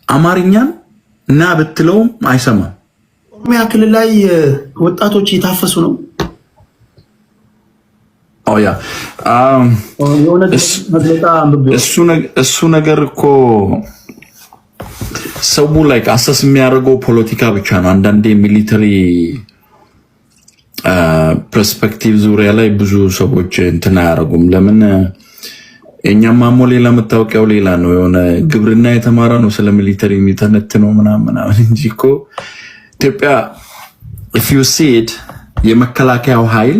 አማርኛን እና ብትለውም አይሰማም። ኦሮሚያ ክልል ላይ ወጣቶች እየታፈሱ ነው። ያ እሱ ነገር እኮ ሰው ላይ አሰስ የሚያደርገው ፖለቲካ ብቻ ነው። አንዳንዴ ሚሊተሪ ፐርስፔክቲቭ ዙሪያ ላይ ብዙ ሰዎች እንትን አያደርጉም። ለምን የኛም ማሞ ሌላ መታወቂያው ሌላ ነው። የሆነ ግብርና የተማረ ነው ስለ ሚሊተሪ የሚተነትነው ምናምን እንጂ እኮ ኢትዮጵያ if you see it የመከላከያው ኃይል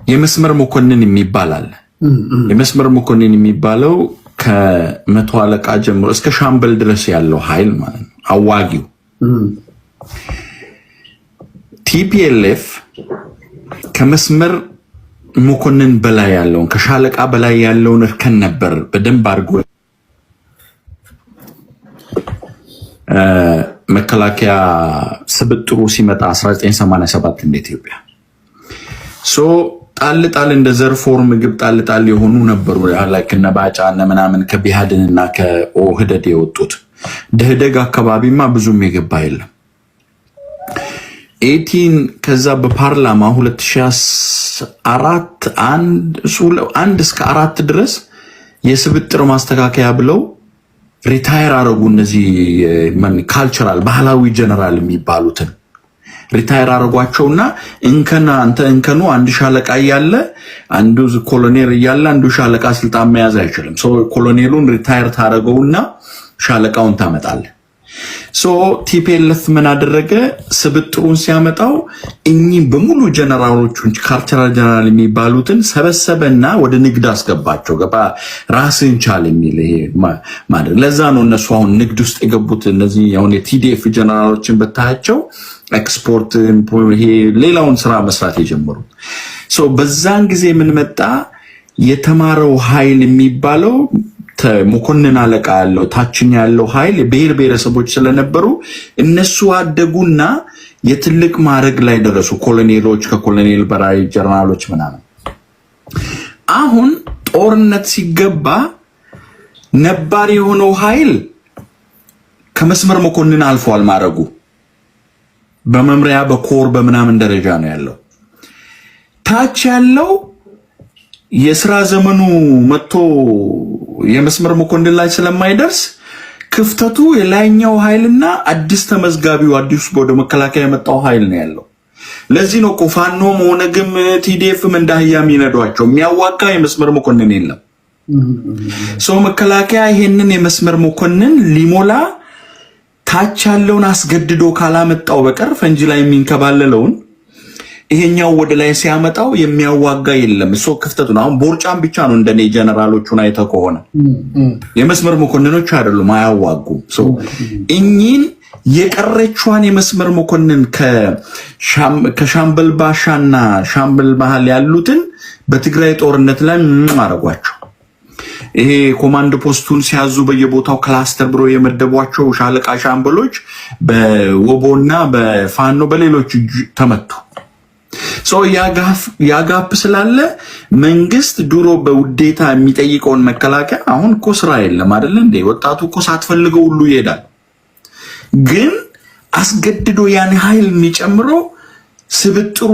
የመስመር መኮንን የሚባላል። የመስመር መኮንን የሚባለው ከመቶ አለቃ ጀምሮ እስከ ሻምበል ድረስ ያለው ኃይል ማለት ነው። አዋጊው ቲፒኤልኤፍ ከመስመር መኮንን በላይ ያለውን ከሻለቃ በላይ ያለውን እርከን ነበር በደንብ አድርጎ መከላከያ ስብጥሩ ሲመጣ 1987 እንደ ኢትዮጵያ ጣል እንደ ዘርፎር ምግብ ጣል የሆኑ ነበሩ። ላይክ እነ ባጫ እነ ምናምን ከቢሃድንና ከኦህደድ የወጡት ደህደግ አካባቢማ ብዙም የገባ የለም። 18 ከዛ በፓርላማ 2004 1 እስከ 4 ድረስ የስብጥር ማስተካከያ ብለው ሪታየር አረጉ። እነዚህ ካልቸራል ባህላዊ ጀነራል የሚባሉትን ሪታየር አረጓቸውና እንከኑ አንድ ሻለቃ እያለ አንዱ ኮሎኔል እያለ አንዱ ሻለቃ ስልጣን መያዝ አይችልም። ኮሎኔሉን ሪታየር ታረገውና ሻለቃውን ታመጣለ። ቲፒኤልኤፍ ምን አደረገ? ስብጥሩን ሲያመጣው እኚህ በሙሉ ጀነራሎቹን ካልቸራል ጀነራል የሚባሉትን ሰበሰበና ወደ ንግድ አስገባቸው። ገባ ራስን ቻል የሚል ይሄ ማለት ለዛ ነው እነሱ አሁን ንግድ ውስጥ የገቡት። እነዚህ አሁን የቲዲኤፍ ጀነራሎችን በታያቸው ኤክስፖርት ይሄ ሌላውን ስራ መስራት የጀመሩት። በዛን ጊዜ ምን መጣ? የተማረው ኃይል የሚባለው መኮንን አለቃ ያለው ታችኛ ያለው ኃይል ብሔር ብሔረሰቦች ስለነበሩ እነሱ አደጉና የትልቅ ማዕረግ ላይ ደረሱ። ኮሎኔሎች፣ ከኮሎኔል በላይ ጀነራሎች ምናምን። አሁን ጦርነት ሲገባ ነባር የሆነው ኃይል ከመስመር መኮንን አልፏል። ማዕረጉ በመምሪያ በኮር በምናምን ደረጃ ነው ያለው። ታች ያለው የሥራ ዘመኑ መጥቶ የመስመር መኮንን ላይ ስለማይደርስ ክፍተቱ የላይኛው ኃይልና አዲስ ተመዝጋቢው አዲስ ወደ መከላከያ የመጣው ኃይል ነው ያለው። ለዚህ ነው ፋኖም ኦነግም ቲዲኤፍም እንዳህያም ይነዷቸው። የሚያዋጋ የመስመር መኮንን የለም። መከላከያ ይሄንን የመስመር መኮንን ሊሞላ ታች ያለውን አስገድዶ ካላመጣው በቀር ፈንጂ ላይ የሚንከባለለውን ይሄኛው ወደ ላይ ሲያመጣው የሚያዋጋ የለም። ክፍተቱ ነው። አሁን ቦርጫም ብቻ ነው እንደኔ ጀነራሎቹን አይተህ ከሆነ የመስመር መኮንኖች አይደሉም፣ አያዋጉም። እኚህን የቀረቿን የመስመር መኮንን ከሻምበል ባሻና ሻምበል ባህል ያሉትን በትግራይ ጦርነት ላይ አረጓቸው። ይሄ ኮማንድ ፖስቱን ሲያዙ በየቦታው ክላስተር ብሎ የመደቧቸው ሻለቃ ሻምበሎች በወቦና በፋኖ በሌሎች ተመቱ። ያጋፕ ስላለ መንግስት ድሮ በውዴታ የሚጠይቀውን መከላከያ አሁን እኮ ስራ የለም አይደል እንዴ? ወጣቱ እኮ ሳትፈልገው ሁሉ ይሄዳል። ግን አስገድዶ ያን ኃይል የሚጨምረው ስብጥሩ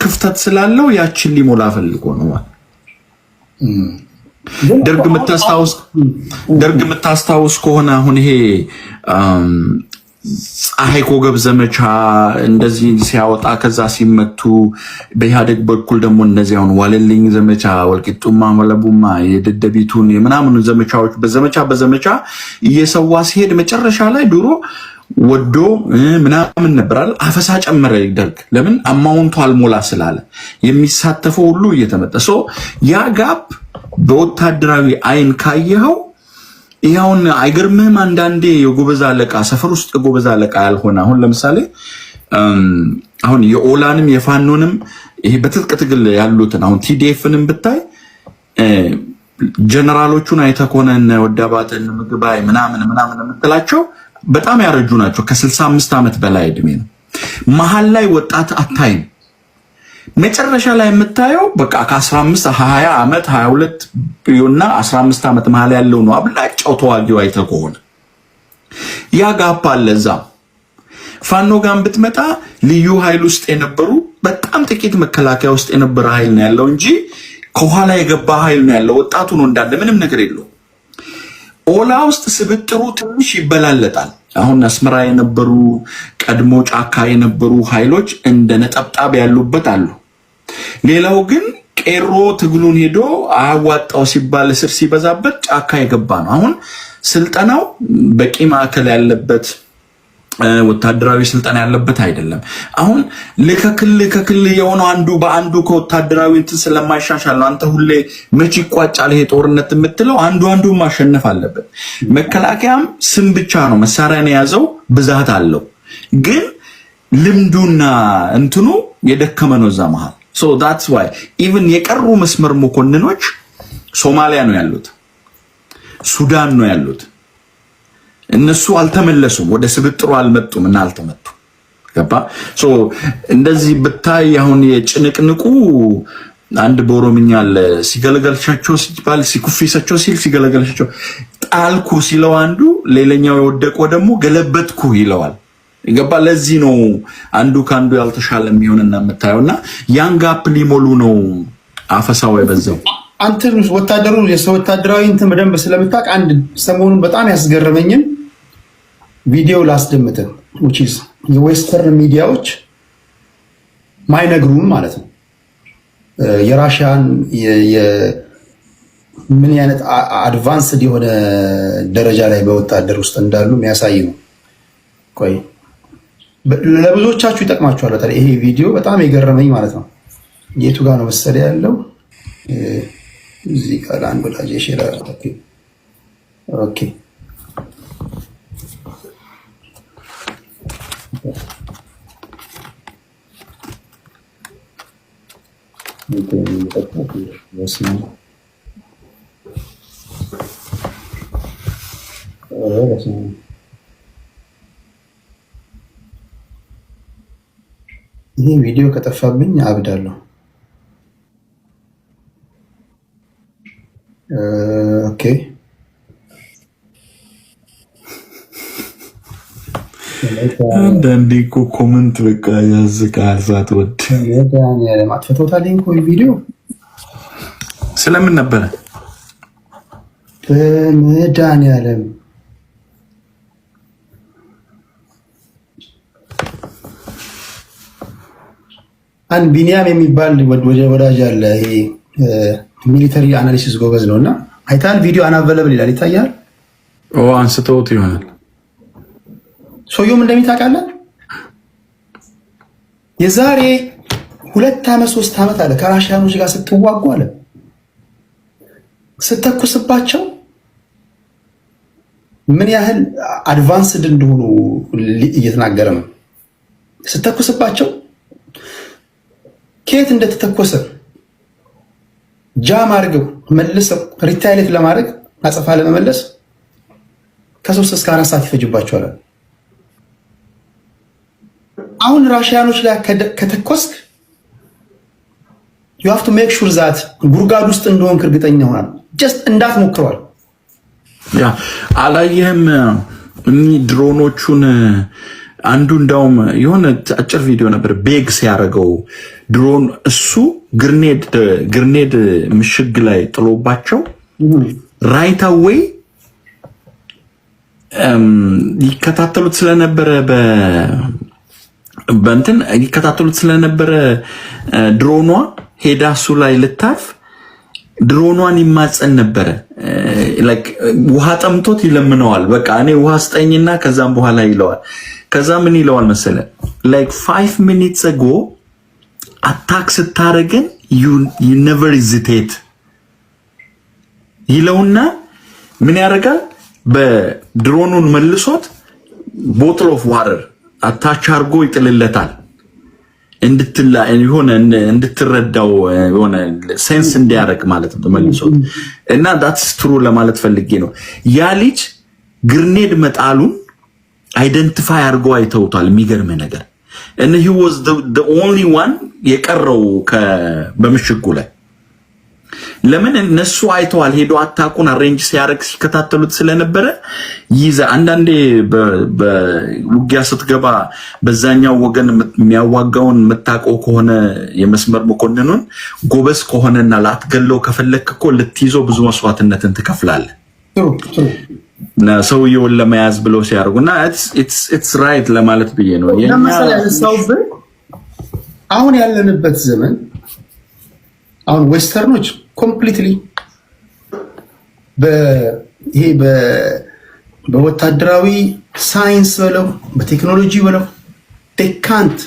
ክፍተት ስላለው ያችን ሊሞላ ፈልጎ ነው። ደርግ የምታስታውስ ከሆነ አሁን ይሄ ፀሐይ ኮገብ ዘመቻ እንደዚህ ሲያወጣ ከዛ ሲመቱ በኢህአዴግ በኩል ደግሞ እንደዚህ አሁን ዋለልኝ ዘመቻ ወልቂጡማ ወለቡማ የደደቢቱን የምናምኑ ዘመቻዎች በዘመቻ እየሰዋ ሲሄድ መጨረሻ ላይ ድሮ ወዶ ምናምን ነበራል። አፈሳ ጨመረ ደርግ። ለምን? አማውንቱ አልሞላ ስላለ የሚሳተፈው ሁሉ እየተመጣ ያ ጋፕ በወታደራዊ አይን ካየኸው ይሄውን አይገርምህም? አንዳንዴ የጎበዝ አለቃ ሰፈር ውስጥ የጎበዝ አለቃ ያልሆነ አሁን ለምሳሌ አሁን የኦላንም የፋኖንም ይሄ በትጥቅ ትግል ያሉትን አሁን ቲዲኤፍንም ብታይ ጀነራሎቹን አይተህ ከሆነ ወዳባተን ምግባይ ምናምን የምትላቸው በጣም ያረጁ ናቸው። ከ65 ዓመት በላይ እድሜ ነው። መሃል ላይ ወጣት አታይም። መጨረሻ ላይ የምታየው በቃ ከ15 20 ዓመት 22 እና 15 ዓመት መሃል ያለው ነው አብላጫው ተዋጊው አይተህ ከሆነ ያ ጋፕ አለ እዛ። ፋኖ ጋር ብትመጣ ልዩ ኃይል ውስጥ የነበሩ በጣም ጥቂት መከላከያ ውስጥ የነበረ ኃይል ነው ያለው እንጂ ከኋላ የገባ ኃይል ነው ያለው። ወጣቱ ነው እንዳለ ምንም ነገር የለው። ኦላ ውስጥ ስብጥሩ ትንሽ ይበላለጣል። አሁን አስመራ የነበሩ ቀድሞ ጫካ የነበሩ ኃይሎች እንደ ነጠብጣብ ያሉበት አሉ። ሌላው ግን ቄሮ ትግሉን ሄዶ አዋጣው ሲባል እስር ሲበዛበት ጫካ የገባ ነው። አሁን ስልጠናው በቂ ማዕከል ያለበት ወታደራዊ ስልጠና ያለበት አይደለም። አሁን ለከክል የሆነው አንዱ በአንዱ ከወታደራዊ እንትን ስለማይሻሻል ነው። አንተ ሁሌ መቼ ይቋጫል ይሄ ጦርነት የምትለው አንዱ ማሸነፍ አለበት። መከላከያም ስም ብቻ ነው መሳሪያን የያዘው ብዛት አለው፣ ግን ልምዱና እንትኑ የደከመ ነው እዛ መሃል። so that's why even የቀሩ መስመር መኮንኖች ሶማሊያ ነው ያሉት፣ ሱዳን ነው ያሉት። እነሱ አልተመለሱም፣ ወደ ስብጥሩ አልመጡም እና አልተመጡ ገባ። ሶ እንደዚህ ብታይ አሁን የጭንቅንቁ አንድ በኦሮምኛ አለ ሲገለገልሻቸው ሲባል ሲኩፊሳቸው ሲል ሲገለገልሻቸው ጣልኩ ሲለው አንዱ ሌላኛው የወደቀው ደግሞ ገለበጥኩ ይለዋል። ገባ። ለዚህ ነው አንዱ ካንዱ ያልተሻለ የሚሆንና የምታየውና ያን ጋፕ ሊሞሉ ነው አፈሳው የበዛው። አንተ ወታደሩ የወታደራዊ እንትን በደንብ ስለምታውቅ አንድ ሰሞኑን በጣም ያስገረመኝን ቪዲዮ ላስደምጥህ። which is የዌስተርን ሚዲያዎች ማይነግሩን ማለት ነው የራሽያን ምን አይነት አድቫንስድ የሆነ ደረጃ ላይ በወታደር ውስጥ እንዳሉ የሚያሳይ ነው። ቆይ ለብዙዎቻችሁ ይጠቅማችኋል። በተለይ ይሄ ቪዲዮ በጣም የገረመኝ ማለት ነው። የቱ ጋር ነው መሰለ ያለው? እዚህ ጋር አንድ ወዳጅ ሼር ኦኬ ይሄ ቪዲዮ ከጠፋብኝ አብዳለሁ። ኦኬ አንዳንዴ እኮ ኮመንት በቃ ያዝቃል። ሳትወድ ማጥፈቶታል። እኮ ቪዲዮ ስለምን ነበረ? በመድኃኒዓለም አንድ ቢኒያም የሚባል ወዳጅ አለ። ይሄ ሚሊተሪ አናሊሲስ ጎበዝ ነው እና አይታል ቪዲዮ አናቨለብል ይላል። ይታያል። አንስተውት ይሆናል። ሰውየውም እንደሚታውቃለህ የዛሬ 2 ዓመት 3 ዓመት አለ ከራሽያኖች ጋር ስትዋጉ አለ ስተኩስባቸው ምን ያህል አድቫንስድ እንደሆኑ እየተናገረ ነው። ስተኩስባቸው ከየት እንደተተኮሰ ጃም አድርገው መልሰው ሪታይሌት ለማድረግ አጸፋ ለመመለስ ከ3 እስከ 4 ሰዓት ይፈጅባቸዋል። አሁን ራሽያኖች ላይ ከተኮስክ you have to make sure that ጉርጋድ ውስጥ እንደሆንክ እርግጠኛ ሆናል። ጀስት እንዳትሞክረዋል። ያ አላየህም? ድሮኖቹን አንዱ እንዳውም የሆነ አጭር ቪዲዮ ነበር ቤግ ሲያደርገው ድሮን እሱ ግርኔድ ምሽግ ላይ ጥሎባቸው ራይት አዌይ ይከታተሉት ስለነበረ በእንትን ይከታተሉት ስለነበረ ድሮኗ ሄዳ እሱ ላይ ልታርፍ ድሮኗን ይማጸን ነበረ። ላይክ ውሃ ጠምቶት ይለምነዋል። በቃ እኔ ውሃ ስጠኝና ከዛም በኋላ ይለዋል። ከዛ ምን ይለዋል መሰለ ላይክ 5 minutes ago አታክ ስታረገን you never hesitate ይለውና ምን ያደርጋል? በድሮኑን መልሶት ቦትል ኦፍ ዋተር አታች አርጎ ይጥልለታል። እንድትረዳው የሆነ ሴንስ እንዲያደርግ ማለት ነው መልሶት። እና that's true ለማለት ፈልጌ ነው። ያ ልጅ ግርኔድ መጣሉን አይደንቲፋይ አድርጎ አይተውታል። የሚገርም ነገር and he was the only one የቀረው በምሽጉ ላይ ለምን እነሱ አይተዋል ሄዶ አታቁን አሬንጅ ሲያደርግ ሲከታተሉት ስለነበረ ይዘ አንዳንዴ በውጊያ ስትገባ በዛኛው ወገን የሚያዋጋውን መታቀው ከሆነ የመስመር መኮንኑን ጎበስ ከሆነና ላትገለው ከፈለክ እኮ ልትይዘው ብዙ መስዋዕትነትን ትከፍላለህ ሰውየውን ለመያዝ ብለው ሲያርጉና it's right ለማለት ብዬ ነው አሁን ያለንበት ዘመን አሁን ዌስተርኖች ኮምፕሊትሊ በወታደራዊ ሳይንስ በለው በቴክኖሎጂ በለው ቴካንት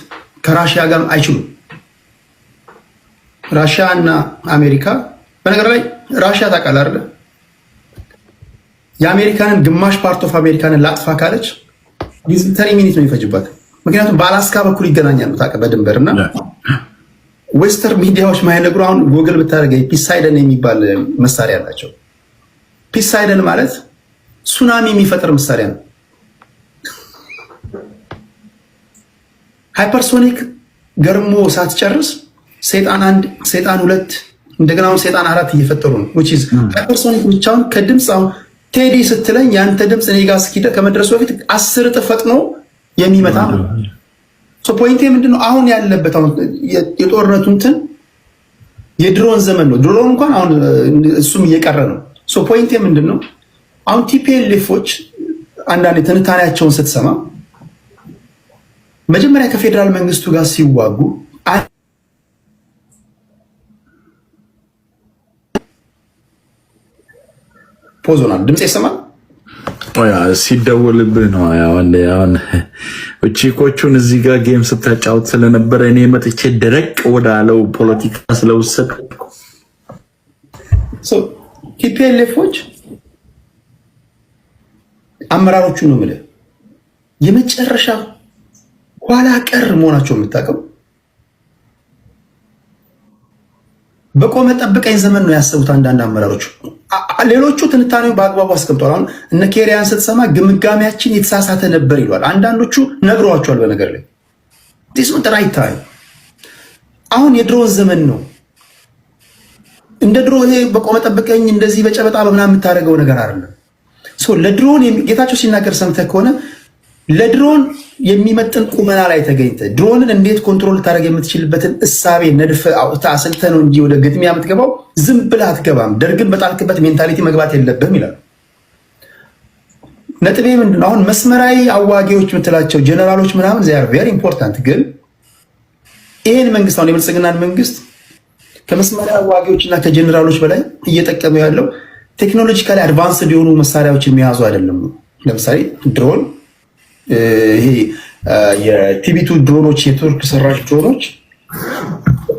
ከራሽያ ጋር አይችሉም ራሽያ እና አሜሪካ በነገር ላይ ራሽያ ታውቃለህ አይደል የአሜሪካንን ግማሽ ፓርት ኦፍ አሜሪካንን ላጥፋ ካለች 30 ሚኒት ነው የሚፈጅባት ምክንያቱም በአላስካ በኩል ይገናኛሉ ታውቃለህ በድንበርና ዌስተር ሚዲያዎች ማይነግሩ አሁን ጉግል ብታደርገው ፒሳይደን የሚባል መሳሪያ አላቸው ፒሳይደን ማለት ሱናሚ የሚፈጥር መሳሪያ ነው ሃይፐርሶኒክ ገርሞ ሳትጨርስ ሰይጣን 1 ሰይጣን 2 እንደገና አሁን ሰይጣን 4 እየፈጠሩ ነው which is ሃይፐርሶኒክ ብቻውን ከድምጽ አሁን ቴዲ ስትለኝ ያንተ ድምጽ እኔ ጋር እስኪደ ከመድረሱ በፊት 10 እጥፍ ፈጥኖ የሚመታ ነው ሶ ፖይንቴ ምንድነው አሁን ያለበት አሁን የጦርነቱ እንትን የድሮን ዘመን ነው ድሮን እንኳን አሁን እሱም እየቀረ ነው ሶ ፖይንቴ ምንድነው አሁን ቲፒኤልኤፎች አንዳንድ ትንታኔያቸውን ስትሰማ መጀመሪያ ከፌደራል መንግስቱ ጋር ሲዋጉ ፖዞናል ድምጽ ይሰማል ሲደውልብህ ነው ያውን እቺኮቹን እዚህ ጋር ጌም ስታጫውት ስለነበረ እኔ መጥቼ ደረቅ ወዳለው ፖለቲካ ስለወሰድ ቲፒኤልኤፎች አመራሮቹ ነው ማለት የመጨረሻ ኋላ ቀር መሆናቸው የምታውቀው በቆመ ጠብቀኝ ዘመን ነው ያሰቡት አንዳንድ አመራሮች ሌሎቹ ትንታኔው በአግባቡ አስቀምጧል አሁን እነ ኬሪያን ስትሰማ ግምጋሚያችን የተሳሳተ ነበር ይሏል አንዳንዶቹ ነግሯቸዋል በነገር ላይ this not the right time አሁን የድሮን ዘመን ነው እንደ ድሮ ይሄ በቆመ ጠብቀኝ እንደዚህ በጨበጣ በምናምን የምታደርገው ነገር አይደለም ሶ ለድሮን ጌታቸው ሲናገር ሰምተህ ከሆነ ለድሮን የሚመጥን ቁመና ላይ ተገኝተ ድሮንን እንዴት ኮንትሮል ታደርግ የምትችልበትን እሳቤ ነድፈ አውጥተህ አሰልተህ ነው እንጂ ወደ ግጥሚያ የምትገባው ዝም ብለህ አትገባም ደርግን በጣልክበት ሜንታሊቲ መግባት የለብህም ይላል ነጥቤ ምንድነው አሁን መስመራዊ አዋጊዎች የምትላቸው ጀነራሎች ምናምን they are very important ግን ይሄን መንግስት አሁን የብልጽግናን መንግስት ከመስመራዊ አዋጊዎችና ከጀነራሎች በላይ እየጠቀመ ያለው ቴክኖሎጂካሊ አድቫንስድ የሆኑ መሳሪያዎች የሚያዙ አይደለም ለምሳሌ ድሮን ይሄ የቲቪ2 ድሮኖች የቱርክ ሰራሽ ድሮኖች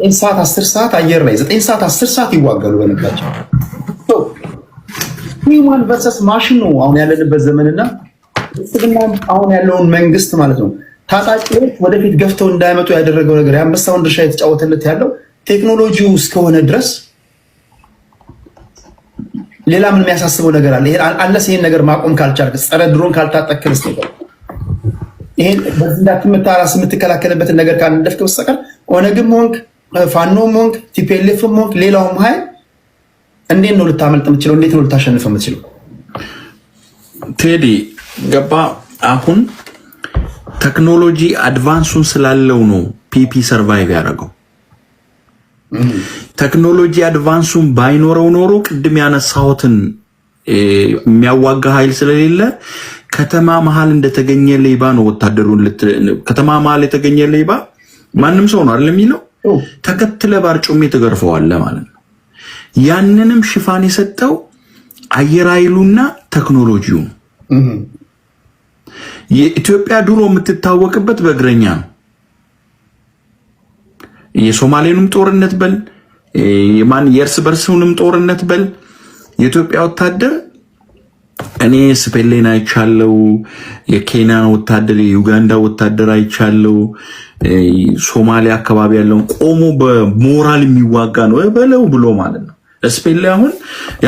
9 ሰዓት 10 ሰዓት አየር ላይ 9 ሰዓት 10 ሰዓት ይዋጋሉ በነጋቸው ሂውማን ቨርሰስ ማሽን ነው አሁን ያለንበት ዘመንና አሁን ያለውን መንግስት ማለት ነው ታጣቂዎች ወደፊት ገፍተው እንዳይመጡ ያደረገው ነገር ያንበሳውን ድርሻ የተጫወተለት ያለው ቴክኖሎጂው እስከሆነ ድረስ ሌላ ምን የሚያሳስበው ነገር አለ አለስ ይሄን ነገር ማቆም ካልቻልክ ጸረ ድሮን ካልታጠቅክልስ ነው ይሄን በእንዳትመታራስ የምትከላከለበትን ነገር ካልነደፍክ በስተቀር ኦነግም ሆንክ ፋኖም ሆንክ ቲፒኤልኤፍም ሆንክ ሌላውም ኃይል እንዴት ነው ልታመልጥ የምትችለው እንዴት ነው ልታሸንፍ የምትችለው ቴዲ ገባ አሁን ቴክኖሎጂ አድቫንሱን ስላለው ነው ፒፒ ሰርቫይቭ ያደረገው ቴክኖሎጂ አድቫንሱን ባይኖረው ኖሮ ቅድም ያነሳሁትን የሚያዋጋ ኃይል ስለሌለ ከተማ መሃል እንደተገኘ ሌባ ነው ወታደሩን ከተማ መሃል የተገኘ ሌባ ማንም ሰው ነው አይደል የሚለው ተከትለ ባርጩሜ ተገርፈዋል ማለት ነው ያንንም ሽፋን የሰጠው አየር ኃይሉና ቴክኖሎጂው የኢትዮጵያ ድሮ የምትታወቅበት በእግረኛ ነው የሶማሌንም ጦርነት በል የእርስ በርስንም ጦርነት በል የኢትዮጵያ ወታደር እኔ ስፔሌን አይቻለው የኬንያ ወታደር የዩጋንዳ ወታደር አይቻለው ሶማሊያ አካባቢ ያለው ቆሞ በሞራል የሚዋጋ ነው በለው ብሎ ማለት ነው ስፔሌ አሁን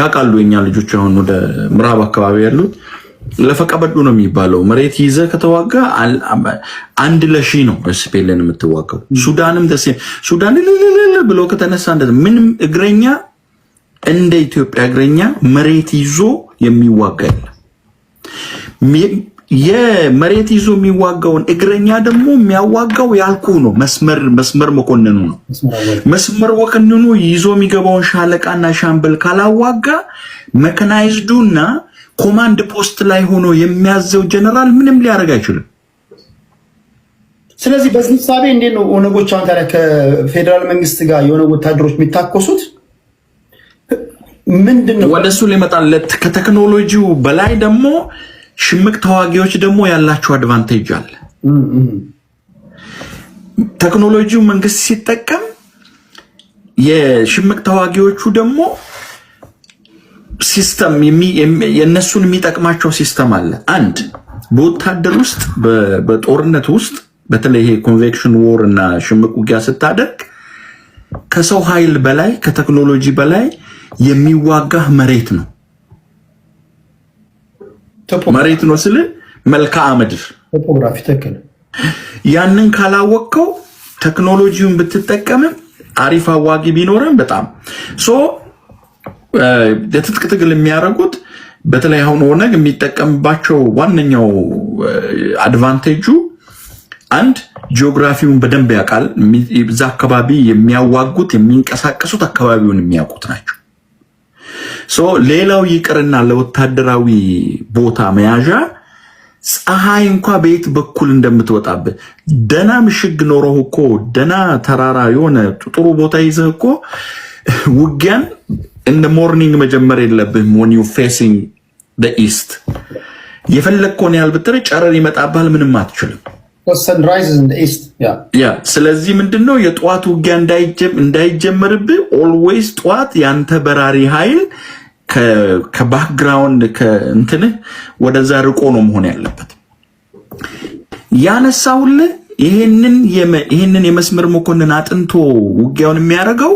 ያቃሉ የኛ ልጆች አሁን ወደ ምዕራብ አካባቢ ያሉት ለፈቀበዱ ነው የሚባለው መሬት ይዘ ከተዋጋ አንድ ለሺ ነው ስፔልን የምትዋጋው ሱዳንም ደስ ሱዳን ብሎ ከተነሳ ምንም እግረኛ እንደ ኢትዮጵያ እግረኛ መሬት ይዞ የሚዋጋ የለም። የመሬት ይዞ የሚዋጋውን እግረኛ ደግሞ የሚያዋጋው ያልኩ ነው መስመር መኮንኑ ነው። መስመር መኮንኑ ይዞ የሚገባውን ሻለቃና ሻምበል ካላዋጋ መካናይዝዱና ኮማንድ ፖስት ላይ ሆኖ የሚያዘው ጀነራል ምንም ሊያደርግ አይችልም። ስለዚህ በዚህ ሳቤ እንዴት ነው ኦነጎች አንተ ከፌደራል መንግስት ጋር የሆነ ወታደሮች የሚታኮሱት? ምንድነው ወደሱ ሊመጣለት ከቴክኖሎጂው በላይ ደግሞ ሽምቅ ተዋጊዎች ደግሞ ያላቸው አድቫንቴጅ አለ። ቴክኖሎጂው መንግስት ሲጠቀም የሽምቅ ተዋጊዎቹ ደግሞ ሲስተም የነሱን የሚጠቅማቸው ሲስተም አለ። አንድ በወታደር ውስጥ በጦርነት ውስጥ በተለይ ኮንቬክሽን ዎር እና ሽምቅ ውጊያ ስታደርግ ከሰው ኃይል በላይ ከቴክኖሎጂ በላይ የሚዋጋህ መሬት ነው። መሬት ነው ስለ መልክዓ ምድር ቶፖግራፊ ተከለ ያንን ካላወቀው ቴክኖሎጂውን ብትጠቀም አሪፍ አዋጊ ቢኖርም በጣም የትጥቅ ትግል የሚያደርጉት በተለይ አሁን ኦነግ የሚጠቀምባቸው ዋነኛው አድቫንቴጁ አንድ ጂኦግራፊውን በደንብ ያውቃል። እዛ አካባቢ የሚያዋጉት የሚንቀሳቀሱት አካባቢውን የሚያውቁት ናቸው። ሌላው ይቅርና ለወታደራዊ ቦታ መያዣ ፀሐይ እንኳን በየት በኩል እንደምትወጣበት ደና ምሽግ ኖሮህ እኮ ደና ተራራ የሆነ ጥሩ ቦታ ይዘህ እኮ ውጊያን in the morning መጀመር የለብህም። when you facing the east የፈለግከውን ያህል ብትር ጨረር ይመጣብሃል፣ ምንም አትችልም። sunrise in the east ስለዚህ ምንድነው የጧት ውጊያ እንዳይጀመርብህ always ጧት ያንተ በራሪ ኃይል ከባክግራውንድ ከእንትን ወደዛ ርቆ ነው መሆን ያለበት። ያነሳውልህ ይሄንን የመስመር መኮንን አጥንቶ ውጊያውን የሚያደርገው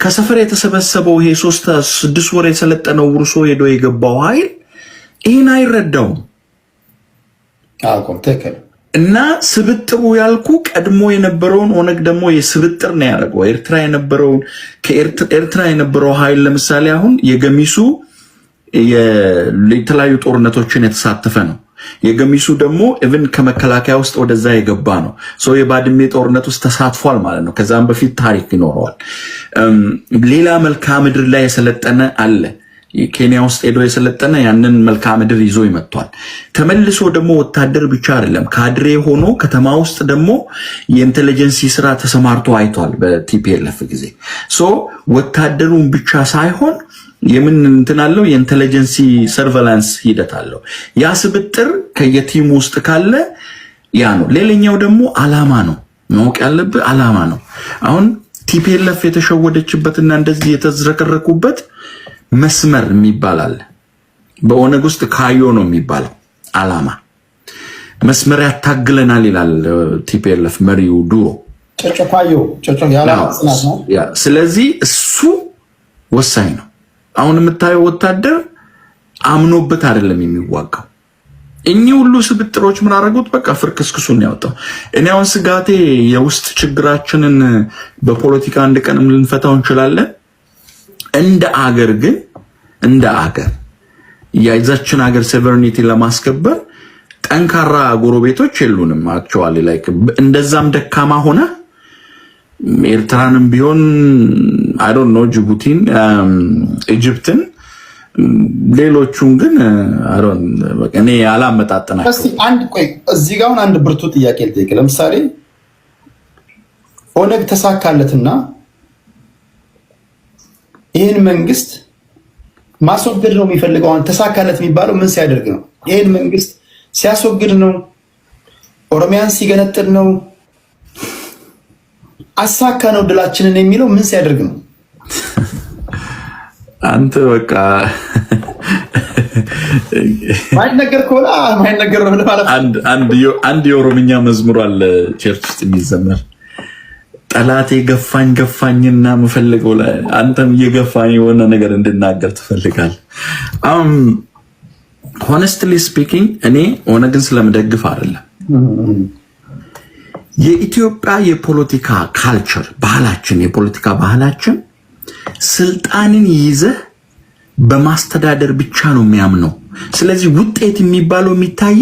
ከሰፈር የተሰበሰበው ይሄ 3-6 ወር የሰለጠነው ውርሶ ሄዶ የገባው ኃይል ይሄን አይረዳውም። እና ስብጥሩ ያልኩ ቀድሞ የነበረውን ኦነግ ደግሞ የስብጥር ነው ያደረገው። ኤርትራ የነበረው ኃይል ለምሳሌ አሁን የገሚሱ የተለያዩ ጦርነቶችን የተሳተፈ ነው። የገሚሱ ደግሞ ኢቭን ከመከላከያ ውስጥ ወደዛ የገባ ነው። የባድሜ ጦርነት ውስጥ ተሳትፏል ማለት ነው። ከዛም በፊት ታሪክ ይኖረዋል። ሌላ መልክዓ ምድር ላይ የሰለጠነ አለ። ኬንያ ውስጥ ሄዶ የሰለጠነ ያንን መልክዓ ምድር ይዞ ይመጣል። ተመልሶ ደግሞ ወታደር ብቻ አይደለም ካድሬ ሆኖ ከተማ ውስጥ ደግሞ የኢንተለጀንሲ ስራ ተሰማርቶ አይቷል በቲፒኤልኤፍ ጊዜ። ወታደሩን ብቻ ሳይሆን የምን እንትናለው የኢንተለጀንሲ ሰርቬላንስ ሂደት አለው። ያ ስብጥር ከየቲም ውስጥ ካለ ያ ነው። ሌላኛው ደግሞ አላማ ነው። ማወቅ ያለብህ አላማ ነው። አሁን ቲፒኤልኤፍ የተሸወደችበትና እንደዚህ የተዝረከረኩበት መስመር የሚባል አለ። በኦነግ ውስጥ ካዮ ነው የሚባለው አላማ። መስመር ያታግለናል ይላል ቲፒኤልኤፍ መሪው ዱሮ ጨጨካዮ ያላማ ጽናት ነው። ስለዚህ እሱ ወሳኝ ነው። አሁን የምታየው ወታደር አምኖበት አይደለም የሚዋጋው። እኚህ ሁሉ ስብጥሮች ምን አደረጉት? በቃ ፍርክስክሱን ያወጣው። እኔ አሁን ስጋቴ የውስጥ ችግራችንን በፖለቲካ አንድ ቀንም ልንፈታው እንችላለን። እንደ አገር ግን እንደ አገር የዛችን አገር ሶቨሬኒቲ ለማስከበር ጠንካራ ጎረቤቶች የሉንም። አክቹአሊ ላይክ እንደዛም ደካማ ሆነ ኤርትራንም ቢሆን አይ ዶንት ኖ ጅቡቲን፣ ኢጅፕትን፣ ሌሎቹን ግን እኔ አላመጣጥናቸው። እስቲ አንድ ቆይ እዚህ ጋር አንድ ብርቱ ጥያቄ ልጠይቅ። ለምሳሌ ኦነግ ተሳካለትና ይህን መንግስት ማስወገድ ነው የሚፈልገው። አሁን ተሳካለት የሚባለው ምን ሲያደርግ ነው? ይህን መንግስት ሲያስወግድ ነው? ኦሮሚያን ሲገነጥል ነው? አሳካ ነው ድላችንን የሚለው ምን ሲያደርግ ነው? አንተ በቃ ማይነገር ከሆነ ማይነገር ነው ማለት አንድ የኦሮምኛ መዝሙር አለ ቸርች ውስጥ የሚዘመር ጠላቴ ገፋኝና መፈልገው ላይ አንተም እየገፋኝ የሆነ ነገር እንድናገር ትፈልጋለህ። ሆነስትሊ ስፒኪንግ እኔ ኦነግን ስለምደግፍ አይደለም። የኢትዮጵያ የፖለቲካ ካልቸር ባህላችን፣ የፖለቲካ ባህላችን ስልጣንን ይዘህ በማስተዳደር ብቻ ነው የሚያምነው። ስለዚህ ውጤት የሚባለው የሚታይ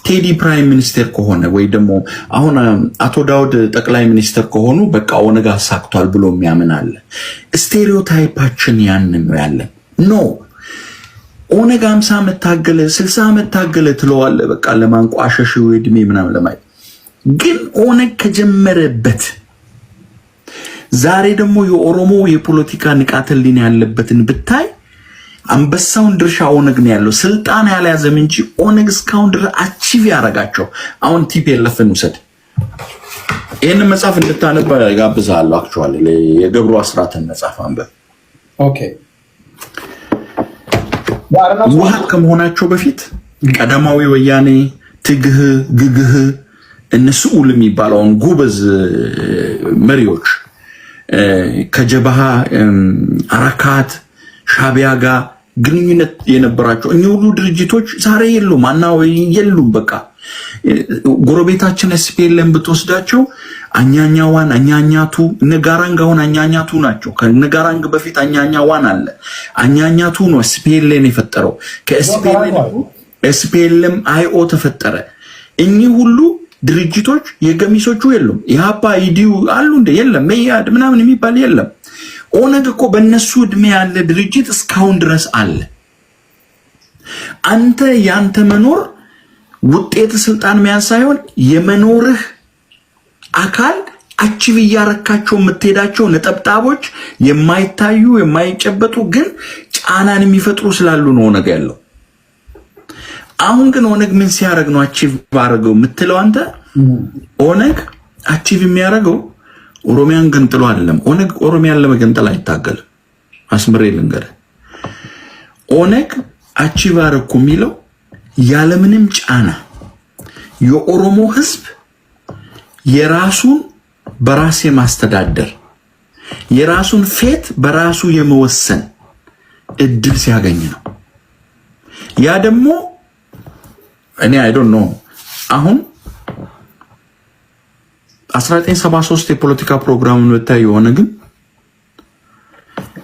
ቴዲ ፕራይም ሚኒስተር ከሆነ ወይ ደግሞ አሁን አቶ ዳውድ ጠቅላይ ሚኒስተር ከሆኑ በቃ ኦነግ አሳክቷል ብሎ የሚያምን አለ። ስቴሪዮታይፓችን ያንን ነው ያለን። ኖ ኦነግ 50 ዓመት ታገለ 60 ዓመት ታገለ ትለዋለህ በቃ ለማንቋሸሽ እድሜ ምናምን ለማይ ግን ኦነግ ከጀመረበት ዛሬ ደግሞ የኦሮሞ የፖለቲካ ንቃተ ህሊና ያለበትን ብታይ አንበሳውን ድርሻ ኦነግ ነው ያለው። ስልጣን ያልያዘም እንጂ ኦነግ እስካሁን ድረስ አቺቭ ያረጋቸው። አሁን ቲፒኤልኤፍን ውሰድ። ይሄን መጽሐፍ እንድታነብ ጋብዛለሁ። አክቹአሊ የገብሩ አስራትን መጽሐፍ አንበብ። ኦኬ ውሃት ከመሆናቸው በፊት ቀዳማዊ ወያኔ ትግህ ግግህ እነሱ ኡል የሚባለውን ጉበዝ መሪዎች ከጀባሃ አራካት ሻቢያ ጋር ግንኙነት የነበራቸው እኚህ ሁሉ ድርጅቶች ዛሬ የሉም። የሉም። በቃ ጎረቤታችን ኤስፒኤልኤም ብትወስዳቸው አኛኛዋን አኛኛቱ ነጋራንጋውን አኛኛቱ ናቸው። ከነጋራንግ በፊት አኛኛዋን አለ። አኛኛቱ ነው ኤስፒኤልኤም የፈጠረው። ከኤስፒኤልኤም አይኦ ተፈጠረ። እኚህ ሁሉ ድርጅቶች የገሚሶቹ የሉም። ኢሃፓ ኢዲዩ አሉ እንደ የለም። መያድ ምናምን የሚባል የለም። ኦነግ እኮ በእነሱ እድሜ ያለ ድርጅት እስካሁን ድረስ አለ። አንተ ያንተ መኖር ውጤት ስልጣን መያዝ ሳይሆን የመኖርህ አካል አቺቭ እያረካቸው የምትሄዳቸው ነጠብጣቦች የማይታዩ የማይጨበጡ ግን ጫናን የሚፈጥሩ ስላሉ ነው ኦነግ ያለው። አሁን ግን ኦነግ ምን ሲያደርግ ነው አቺቭ ባረገው የምትለው አንተ? ኦነግ አቺቭ የሚያደርገው ኦሮሚያን ገንጥሎ አይደለም። ኦነግ ኦሮሚያን ለመገንጠል አይታገልም። አስምሬ ልንገርህ፣ ኦነግ አቺቭ አረኩ የሚለው ያለምንም ጫና የኦሮሞ ህዝብ የራሱን በራስ የማስተዳደር የራሱን ፌት በራሱ የመወሰን እድል ሲያገኝ ነው። ያ ደግሞ እኔ አይ ዶንት ኖ አሁን 1973 የፖለቲካ ፕሮግራሙን ወጣይ የሆነ ግን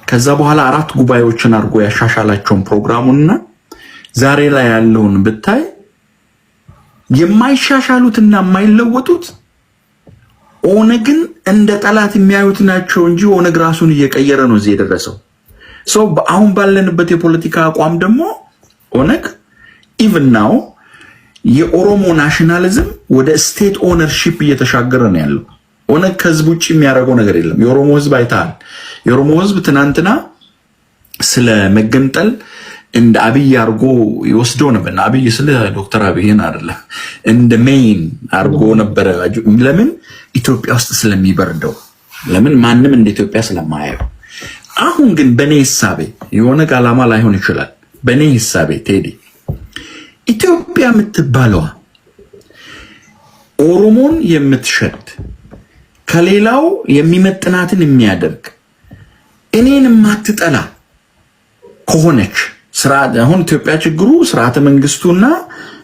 ከዛ በኋላ 4 ጉባኤዎችን አድርጎ ያሻሻላቸውን ፕሮግራሙንና ዛሬ ላይ ያለውን ብታይ የማይሻሻሉትና የማይለወጡት ኦነግን እንደ ጠላት የሚያዩት ናቸው እንጂ ኦነግ ራሱን እየቀየረ ነው እዚህ የደረሰው። አሁን ባለንበት የፖለቲካ አቋም ደግሞ ኦነግ ኢቭን ናው የኦሮሞ ናሽናሊዝም ወደ ስቴት ኦነርሺፕ እየተሻገረ ነው ያለው። ኦነግ ከህዝብ ውጭ የሚያደርገው ነገር የለም። የኦሮሞ ህዝብ አይታል። የኦሮሞ ህዝብ ትናንትና ስለ መገንጠል እንደ አብይ አርጎ ይወስደው ነበር። አብይ ስለ ዶክተር አብይን አይደለም እንደ ሜይን አርጎ ነበር። ለምን? ኢትዮጵያ ውስጥ ስለሚበርደው፣ ለምን ማንም እንደ ኢትዮጵያ ስለማያየው። አሁን ግን በኔ ሐሳቤ የሆነ ዓላማ ላይሆን ይችላል። በኔ ሐሳቤ ቴዲ ኢትዮጵያ የምትባለዋ ኦሮሞን የምትሸድ ከሌላው የሚመጥናትን የሚያደርግ እኔን ማትጠላ ከሆነች ስርዓት አሁን ኢትዮጵያ ችግሩ ስርዓተ መንግስቱና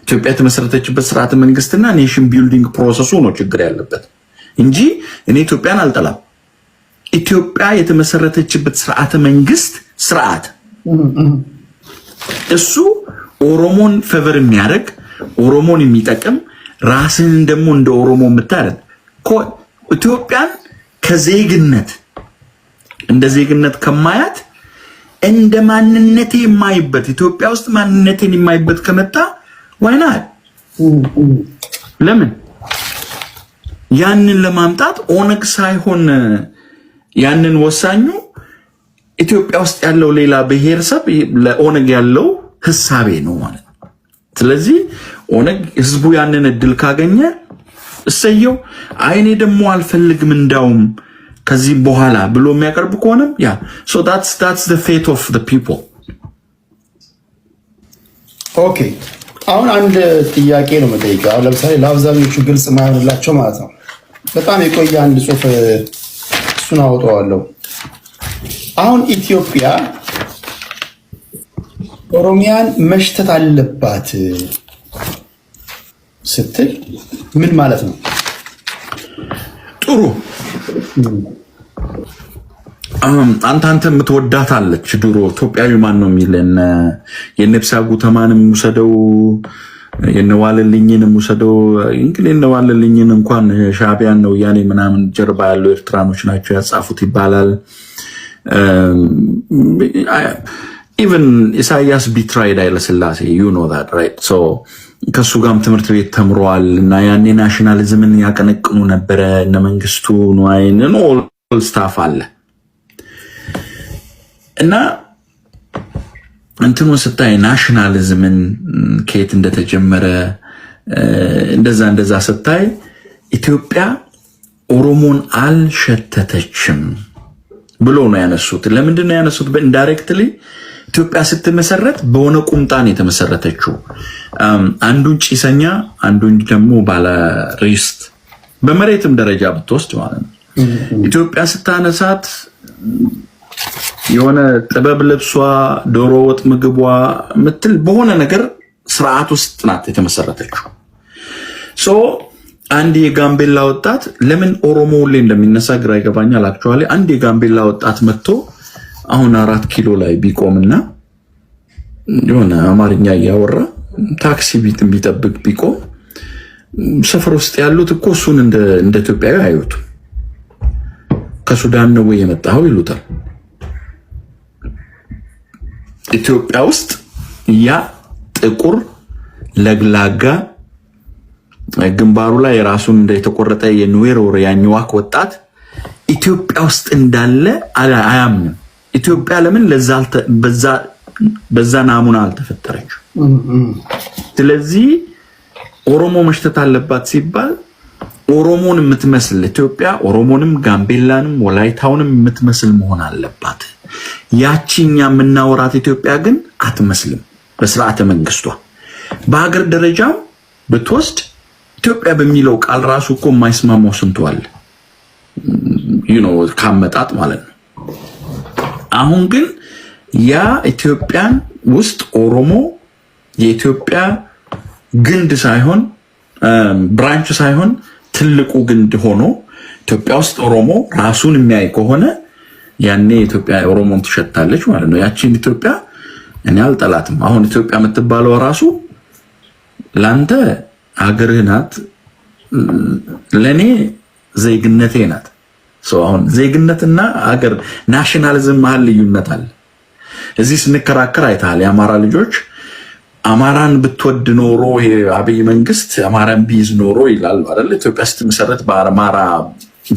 ኢትዮጵያ የተመሰረተችበት ስርዓተ መንግስትና ኔሽን ቢልዲንግ ፕሮሰሱ ነው ችግር ያለበት እንጂ እኔ ኢትዮጵያን አልጠላም። ኢትዮጵያ የተመሰረተችበት ስርዓተ መንግስት ስርዓት እሱ ኦሮሞን ፌቨር የሚያደርግ ኦሮሞን የሚጠቅም ራስን ደግሞ እንደ ኦሮሞ የምታደርግ ኢትዮጵያን ከዜግነት እንደ ዜግነት ከማያት እንደ ማንነቴ የማይበት ኢትዮጵያ ውስጥ ማንነቴን የማይበት ከመጣ ዋይና ለምን ያንን ለማምጣት ኦነግ ሳይሆን ያንን ወሳኙ ኢትዮጵያ ውስጥ ያለው ሌላ ብሔረሰብ ለኦነግ ያለው ህሳቤ ነው ማለት ነው። ስለዚህ ኦነግ ህዝቡ ያንን እድል ካገኘ እሰየው፣ አይኔ ደግሞ አልፈልግም እንዳውም ከዚህ በኋላ ብሎ የሚያቀርብ ከሆነም ያ so that's the fate of the people። ኦኬ አሁን አንድ ጥያቄ ነው የምጠይቀው። አሁን ለምሳሌ ለአብዛኞቹ ግልጽ ማይሆንላቸው ማለት ነው። በጣም የቆየ አንድ ጽሑፍ እሱን አወጣዋለሁ። አሁን ኢትዮጵያ ኦሮሚያን መሽተት አለባት ስትል ምን ማለት ነው? ጥሩ አንተ የምትወዳት አለች ድሮ ኢትዮጵያዊ ማን ነው የሚለን የነብሳ ጉተማንም ሙሰደው የነዋለልኝንም ሙሰደው እንግዲህ የነዋለልኝን እንኳን ሻቢያን ነው ያኔ ምናምን ጀርባ ያለው ኤርትራኖች ናቸው ያጻፉት ይባላል። even ኢሳያስ ቢትራይድ አይለ ስላሴ you know that right so ከሱ ጋርም ትምህርት ቤት ተምሯል እና ያኔ ናሽናሊዝምን ያቀነቅኑ ነበር እነ መንግስቱ ንዋይን all stuff አለ እና እንትኑ ስታይ ናሽናሊዝምን ከየት እንደተጀመረ እንደዛ ስታይ ኢትዮጵያ ኦሮሞን አልሸተተችም ብሎ ነው ያነሱት። ለምንድን ነው ያነሱት? በኢንዳይሬክትሊ ኢትዮጵያ ስትመሰረት በሆነ ቁምጣን የተመሰረተችው አንዱን ጭሰኛ አንዱን ደግሞ ባለ ሪስት በመሬትም ደረጃ ብትወስድ ማለት ነው። ኢትዮጵያ ስታነሳት የሆነ ጥበብ ልብሷ ዶሮ ወጥ ምግቧ ምትል በሆነ ነገር ስርዓት ውስጥ ናት የተመሰረተችው። ሶ አንድ የጋምቤላ ወጣት ለምን ኦሮሞ ሁሌ እንደሚነሳ ግራ ይገባኛል። አክቹአሊ አንድ የጋምቤላ ወጣት መጥቶ አሁን 4 ኪሎ ላይ ቢቆምና የሆነ አማርኛ እያወራ ታክሲ ቢጠብቅ ቢቆም ሰፈር ውስጥ ያሉት እኮ እሱን እንደ ኢትዮጵያዊ አዩት። ከሱዳን ነው የመጣው ይሉታል። ኢትዮጵያ ውስጥ ያ ጥቁር ለግላጋ ግንባሩ ላይ ራሱን እንደተቆረጠ የኑዌር ወር ያኛዋክ ወጣት ኢትዮጵያ ውስጥ እንዳለ አያምንም። ኢትዮጵያ ለምን በዛ ናሙና አልተፈጠረች? ስለዚህ ኦሮሞ መሽተት አለባት ሲባል ኦሮሞን የምትመስል ኢትዮጵያ ኦሮሞንም ጋምቤላንም ወላይታውንም የምትመስል መሆን አለባት። ያቺኛ የምናወራት ኢትዮጵያ ግን አትመስልም። በስርዓተ መንግስቷ በሀገር ደረጃም ብትወስድ ኢትዮጵያ በሚለው ቃል ራሱ እኮ የማይስማማው ስንቱ አለ ካመጣጥ ማለት ነው። አሁን ግን ያ ኢትዮጵያን ውስጥ ኦሮሞ የኢትዮጵያ ግንድ ሳይሆን ብራንች ሳይሆን ትልቁ ግንድ ሆኖ ኢትዮጵያ ውስጥ ኦሮሞ ራሱን የሚያይ ከሆነ ያኔ ኢትዮጵያ ኦሮሞን ትሸታለች ማለት ነው። ያቺን ኢትዮጵያ እኔ አልጠላትም። አሁን ኢትዮጵያ የምትባለው ራሱ ላንተ ሀገርህ ናት፣ ለኔ ዜግነቴ ናት። አሁን ዜግነትና ሀገር ናሽናሊዝም መሀል ልዩነት አለ። እዚህ ስንከራከር አይተሃል። የአማራ ልጆች አማራን ብትወድ ኖሮ ይሄ አብይ መንግስት አማራን ቢይዝ ኖሮ ይላሉ አይደል? ኢትዮጵያ ስትመሰረት በአማራ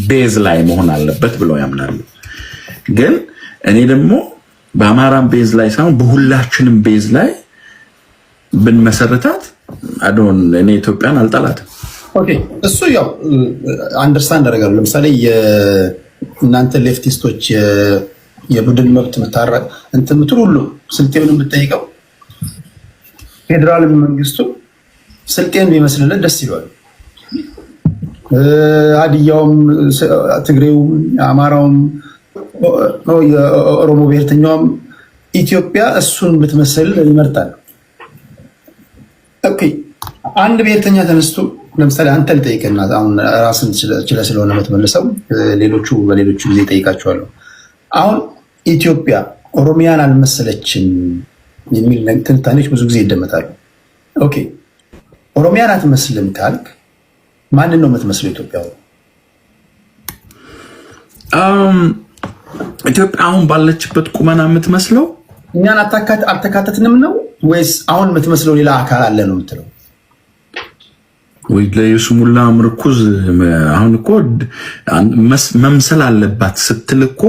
ቤዝ ላይ መሆን አለበት ብለው ያምናሉ። ግን እኔ ደግሞ በአማራን ቤዝ ላይ ሳይሆን በሁላችንም ቤዝ ላይ ብንመሰረታት እኔ ኢትዮጵያን አልጠላትም። ኦኬ እሱ ያው አንደርስታንድ አደርጋለሁ። ለምሳሌ እናንተ ሌፍቲስቶች የቡድን መብት መታረቅ እንትን ምትሉ ሁሉ ስልጤውን የምትጠይቀው ፌዴራል መንግስቱ ስልጤን ቢመስልለት ደስ ይላል። ሀዲያውም፣ ትግሬውም፣ አማራውም፣ የኦሮሞ ብሔርተኛውም ኢትዮጵያ እሱን ብትመስል ይመርጣል። ኦኬ አንድ ብሔርተኛ ተነስቶ ለምሳሌ አንተ ልጠይቅና አሁን ራስን ችለ ስለሆነ የምትመልሰው ሌሎቹ በሌሎቹ ጊዜ ጠይቃቸዋለሁ። አሁን ኢትዮጵያ ኦሮሚያን አልመሰለችም የሚል ትንታኔዎች ብዙ ጊዜ ይደመጣሉ። ኦኬ ኦሮሚያን አትመስልም ካልክ ማንን ነው የምትመስለው? ኢትዮጵያ አሁን ባለችበት ቁመና የምትመስለው እኛን አልተካተትንም ነው ወይስ አሁን የምትመስለው ሌላ አካል አለ ነው የምትለው? ወይ ለይስሙላ ምርኩዝ አሁን እኮ መምሰል አለባት ስትል እኮ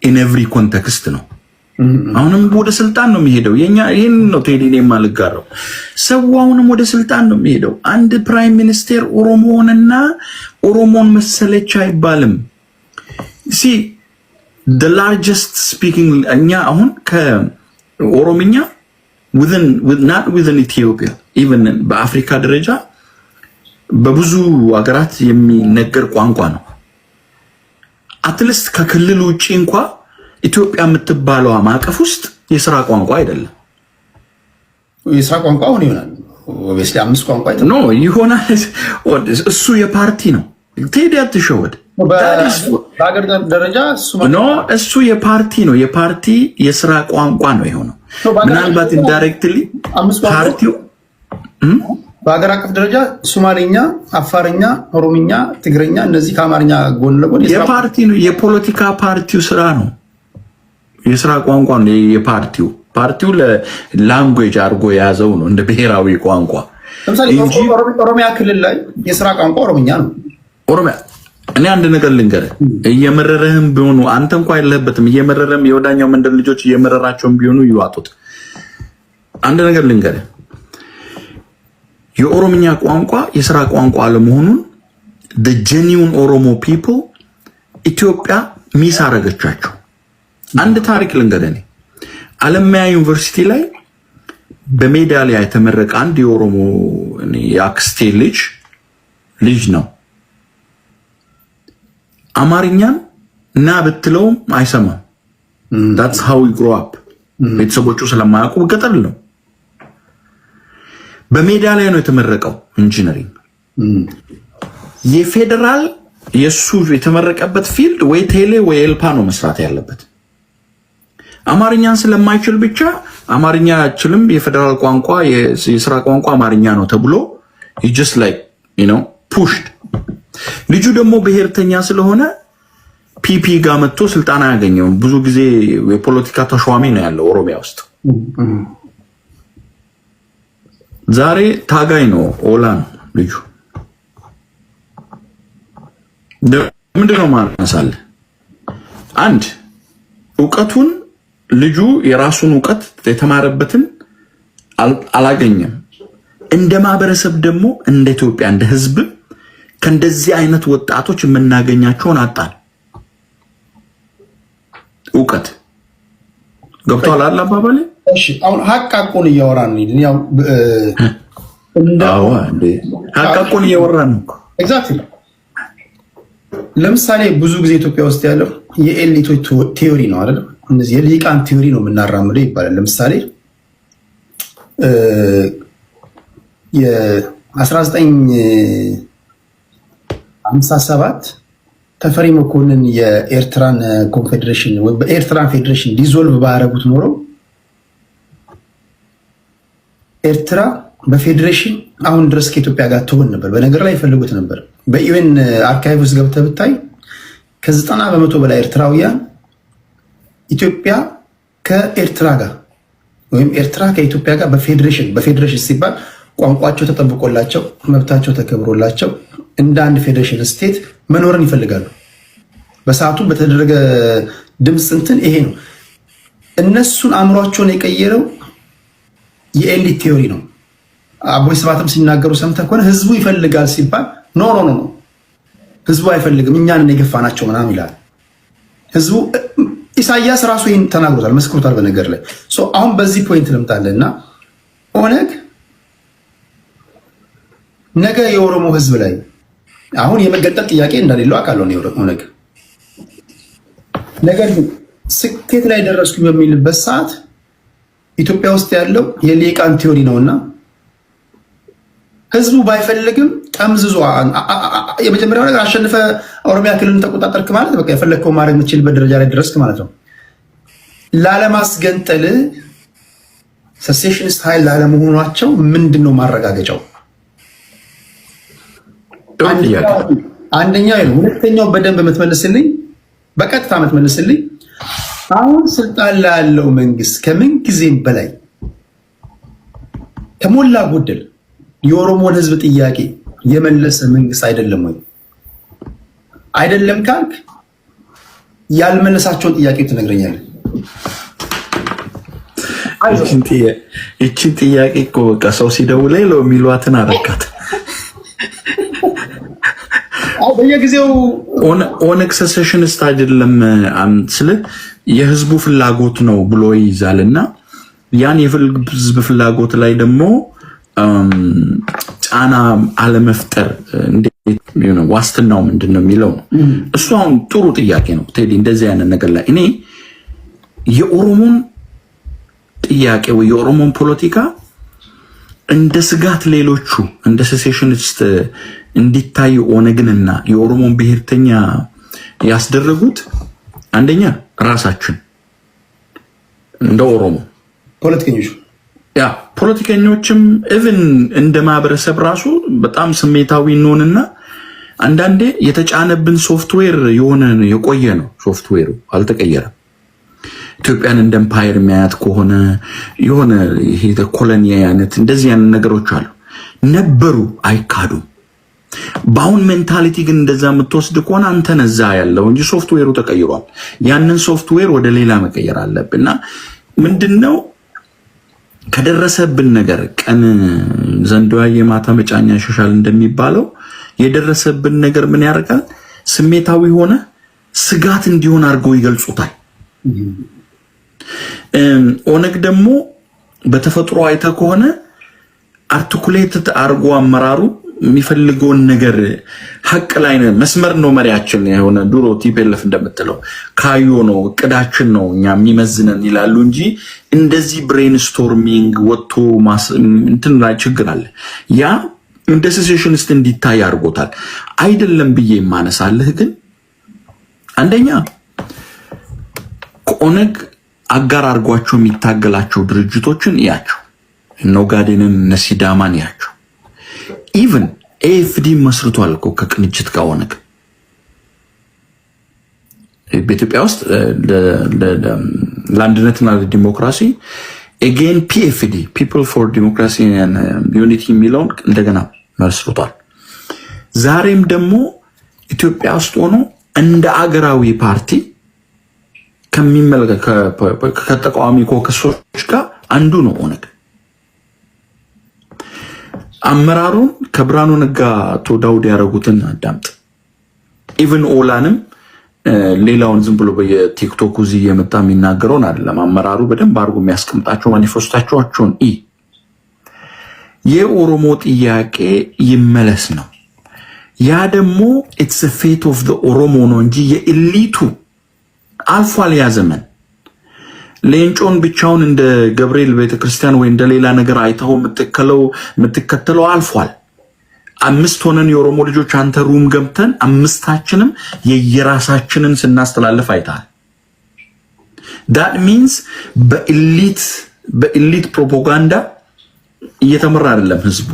ኢን ኤቭሪ ኮንቴክስት ነው። አሁንም ወደ ስልጣን ነው የሚሄደው። ይሄን ነው ቴዲኔ ማልጋራው ሰው አሁንም ወደ ስልጣን ነው የሚሄደው። አንድ ፕራይም ሚኒስቴር ኦሮሞንና ኦሮሞን መሰለች አይባልም። the largest speaking እኛ አሁን ከኦሮምኛ not within Ethiopia even በአፍሪካ ደረጃ በብዙ ሀገራት የሚነገር ቋንቋ ነው። አትሊስት ከክልል ውጪ እንኳን ኢትዮጵያ የምትባለው ማዕቀፍ ውስጥ የሥራ ቋንቋ አይደለም። የሥራ ቋንቋ ሆነ ይሆናል ኦብቪየስሊ 5 ቋንቋ ይሆናል። እሱ የፓርቲ ነው። ቴዲ አትሸወድ። በአገር ደረጃ እሱ የፓርቲ ነው፣ የፓርቲ የስራ ቋንቋ ነው የሆነው። ምናልባት ኢንዳይሬክትሊ ፓርቲው በአገር አቀፍ ደረጃ ሶማሌኛ፣ አፋርኛ፣ ኦሮምኛ፣ ትግረኛ እነዚህ ከአማርኛ ጎን ለጎን የፓርቲ ነው፣ የፖለቲካ ፓርቲው ስራ ነው፣ የስራ ቋንቋ ነው። ፓርቲው ለላንጉዌጅ አድርጎ የያዘው ነው እንደ ብሔራዊ ቋንቋ። ለምሳሌ ኦሮሚያ ክልል ላይ የስራ ቋንቋ ኦሮምኛ ነው። ኦሮሚያ እኔ አንድ ነገር ልንገርህ፣ እየመረረህም ቢሆኑ አንተ እንኳን የለህበትም፣ እየመረረህም የወዳኛው መንደር ልጆች እየመረራቸውም ቢሆኑ ይዋጡት። አንድ ነገር ልንገርህ፣ የኦሮምኛ ቋንቋ የስራ ቋንቋ አለመሆኑን the genuine ኦሮሞ people ኢትዮጵያ ሚስ አረገቻቸው። አንድ ታሪክ ልንገርህ፣ እኔ አለማያ ዩኒቨርሲቲ ላይ በሜዳሊያ የተመረቀ አንድ የኦሮሞ የአክስቴ ልጅ ነው። አማርኛን እና ብትለውም አይሰማም። that's how we grow up። ቤተሰቦቹ ስለማያውቁ ገጠር ነው። በሜዳሊያ ነው የተመረቀው ኢንጂነሪንግ። የፌደራል የሱ የተመረቀበት ፊልድ ወይ ቴሌ ወይ ኤልፓ ነው መስራት ያለበት። አማርኛን ስለማይችል ብቻ አማርኛ አይችልም፣ የፌደራል ቋንቋ የስራ ቋንቋ አማርኛ ነው ተብሎ just like pushed። ልጁ ደግሞ ብሔርተኛ ስለሆነ ፒፒ ጋር መጥቶ ስልጣን አያገኘውም። ብዙ ጊዜ የፖለቲካ ተሿሚ ነው ያለው ኦሮሚያ ውስጥ። ዛሬ ታጋይ ነው፣ ኦላ ነው ልጁ። ምንድነው ማነሳለ አንድ እውቀቱን ልጁ የራሱን እውቀት የተማረበትን አላገኘም። እንደ ማህበረሰብ ደግሞ እንደ ኢትዮጵያ እንደ ህዝብ ከእንደዚህ አይነት ወጣቶች የምናገኛቸውን አጣን። እውቀት ገብቷል አለ አባባሌ። እሺ አሁን ሀቃቁን እያወራን ነው። ያው ሀቃቁን እያወራን ነው። ኤግዛክትሊ። ለምሳሌ ብዙ ጊዜ ኢትዮጵያ ውስጥ ያለው የኤሊቶች ቲዮሪ ነው አይደል? እነዚህ የሊቃን ቲዮሪ ነው የምናራምደው ይባላል። ለምሳሌ የ1957 ተፈሪ መኮንን የኤርትራን ኮንፌዴሬሽን ወይ በኤርትራን ፌዴሬሽን ዲዞልቭ ባያረጉት ኖሮ ኤርትራ በፌዴሬሽን አሁን ድረስ ከኢትዮጵያ ጋር ትሆን ነበር። በነገር ላይ ይፈልጉት ነበር። በዩኤን አርካይቭ ውስጥ ገብተህ ብታይ ከ90% በላይ ኤርትራውያን ኢትዮጵያ ከኤርትራ ጋር ወይም ኤርትራ ከኢትዮጵያ ጋር በፌዴሬሽን ሲባል ቋንቋቸው ተጠብቆላቸው መብታቸው ተከብሮላቸው እንደ አንድ ፌዴሬሽን ስቴት መኖርን ይፈልጋሉ። በሰዓቱ በተደረገ ድምፅ እንትን ይሄ ነው። እነሱን አእምሯቸውን የቀየረው የኤሊት ቲዮሪ ነው። አቦይ ስብሃትም ሲናገሩ ሰምተህ ከሆነ ህዝቡ ይፈልጋል ሲባል ኖ ህዝቡ አይፈልግም እኛንን የገፋናቸው ምናምን ይላል ህዝቡ። ኢሳያስ ራሱ ይህን ተናግሮታል፣ መስክሮታል። በነገር ላይ አሁን በዚህ ፖይንት ልምጣለህ እና ኦነግ ነገ የኦሮሞ ህዝብ ላይ አሁን የመገንጠል ጥያቄ እንደሌለው አውቃለሁ ኦነግ። ነገር ግን ስኬት ላይ ደረስኩ በሚልበት ሰዓት ኢትዮጵያ ውስጥ ያለው የሊቃን ቲዮሪ ነውና ህዝቡ ባይፈልግም ጠምዝዞ የመጀመሪያው ነገር አሸንፈ ኦሮሚያ ክልልን ተቆጣጠርክ ማለት በቃ የፈለግከው ማድረግ የምትችልበት ደረጃ ላይ ደረስክ ማለት ነው። ላለማስገንጠል ሰሴሽኒስት ኃይል ላለመሆናቸው ምንድነው ማረጋገጫው? አንደኛው ነው። ሁለተኛው በደንብ የምትመልስልኝ በቀጥታ የምትመልስልኝ አሁን ስልጣን ላይ ያለው መንግስት ከምን ጊዜም በላይ ከሞላ ጎደል የኦሮሞን ህዝብ ጥያቄ የመለሰ መንግስት አይደለም ወይ? አይደለም ካልክ ያልመለሳቸውን ጥያቄዎች ትነግረኛለህ። ይቺን ጥያቄ እኮ በቃ ሰው ሲደውል ለው የሚሏትን አረካት። በየጊዜው ኦነግ ሰሴሽንስት አይደለም ስለ የህዝቡ ፍላጎት ነው ብሎ ይይዛልና ያን የህዝብ ፍላጎት ላይ ደግሞ ጫና አለመፍጠር ዋስትናው ምንድን ነው የሚለው ነው። እሱ አሁን ጥሩ ጥያቄ ነው ቴዲ። እንደዚህ አይነት ነገር ላይ እኔ የኦሮሞን ጥያቄ ወይ የኦሮሞን ፖለቲካ እንደ ስጋት ሌሎቹ እንደ ሴሴሽኒስት እንዲታይ ኦነግንና የኦሮሞን ብሔርተኛ ያስደረጉት አንደኛ ራሳችን እንደ ኦሮሞ ፖለቲከኞችም ኢቭን እንደ ማህበረሰብ ራሱ በጣም ስሜታዊ እንሆንና አንዳንዴ የተጫነብን ሶፍትዌር የሆነ የቆየ ነው። ሶፍትዌሩ አልተቀየረም። ኢትዮጵያን እንደ ኤምፓየር የሚያያት ከሆነ የሆነ ይሄ ኮሎኒ አይነት እንደዚህ አይነት ነገሮች አሉ ነበሩ፣ አይካዱም። በአሁን ሜንታሊቲ ግን እንደዛ የምትወስድ ከሆነ አንተ ነዛ ያለው እንጂ ሶፍትዌሩ ተቀይሯል። ያንን ሶፍትዌር ወደ ሌላ መቀየር አለብንና ምንድነው ከደረሰብን ነገር ቀን ዘንዶዋ የማታ መጫኛ ይሸሻል እንደሚባለው የደረሰብን ነገር ምን ያደርጋል? ስሜታዊ ሆነ ስጋት እንዲሆን አድርገው ይገልጹታል። ኦነግ ደግሞ በተፈጥሮ አይተ ከሆነ አርቲኩሌትድ አድርጎ አመራሩ የሚፈልገውን ነገር ሐቅ ላይ መስመር ነው። መሪያችን የሆነ ድሮ ቲፒኤልኤፍ እንደምትለው ካዮ ነው እቅዳችን ነው እኛ የሚመዝነን ይላሉ እንጂ እንደዚህ ብሬንስቶርሚንግ ወጥቶ እንትን ላይ ችግር አለ። ያ እንደ ሴሴሽኒስት እንዲታይ አድርጎታል። አይደለም ብዬ የማነሳልህ ግን አንደኛ ከኦነግ አጋር አድርጓቸው የሚታገላቸው ድርጅቶችን ያቸው ኦጋዴንን ነሲዳማን ያቸው ኢቭን ኤፍዲ መስርቷል እኮ ከቅንጅት ጋር ኦነግ በኢትዮጵያ ውስጥ ለአንድነትና ለዲሞክራሲ again PFD people for democracy and unity የሚለውን እንደገና መስርቷል። ዛሬም ደግሞ ኢትዮጵያ ውስጥ ሆኖ እንደ አገራዊ ፓርቲ ከተቃዋሚ ኮከሶች ጋር አንዱ ነው ኦነግ። አመራሩን ከብርሃኑ ነጋ ዳውድ ያደረጉትን አዳምጥ። ኢቭን ኦላንም ሌላውን ዝም ብሎ በየቲክቶክ እዚህ እየመጣ የሚናገረውን አይደለም። አመራሩ በደንብ አድርጎ የሚያስቀምጣቸው ማኒፌስቶቻቸውን የኦሮሞ ጥያቄ ይመለስ ነው። ያ ደግሞ ኢትስ a fate of the ኦሮሞ ነው እንጂ የኤሊቱ አልፏል። ያ ዘመን ሌንጮን ብቻውን እንደ ገብርኤል ቤተክርስቲያን ወይ እንደ ሌላ ነገር አይተው የምትከተለው አልፏል። 5 ሆነን የኦሮሞ ልጆች አንተ ሩም ገብተን 5ታችንም የየራሳችንን ስናስተላልፍ አይታል። that means በኤሊት ፕሮፓጋንዳ እየተመራ አይደለም ህዝቡ።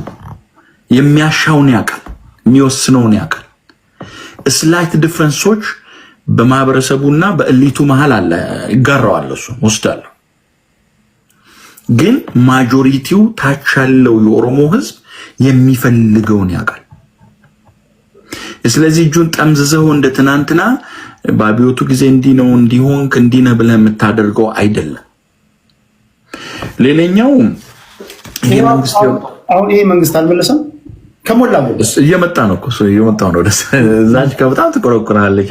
የሚያሻውን ያውቃል፣ የሚወስነውን ያውቃል። ስላይት ዲፈረንሶች በማህበረሰቡና በኤሊቱ መሃል አለ። ይጋራዋል፣ እሱ ወስዳለሁ። ግን ማጆሪቲው ታች ያለው የኦሮሞ ህዝብ የሚፈልገውን ያውቃል። ስለዚህ እጁን ጠምዝዘው እንደ ትናንትና በአብዮቱ ጊዜ እንዲህ ነው እንዲሆንክ እንዲህ ነው ብለህ የምታደርገው አይደለም። ሌላኛው ይሄ መንግስት አልመለሰም። ከሞላ እየመጣ ነው እኮ እየመጣ ነው። እዛች ከበጣም ትቆረቁራለች።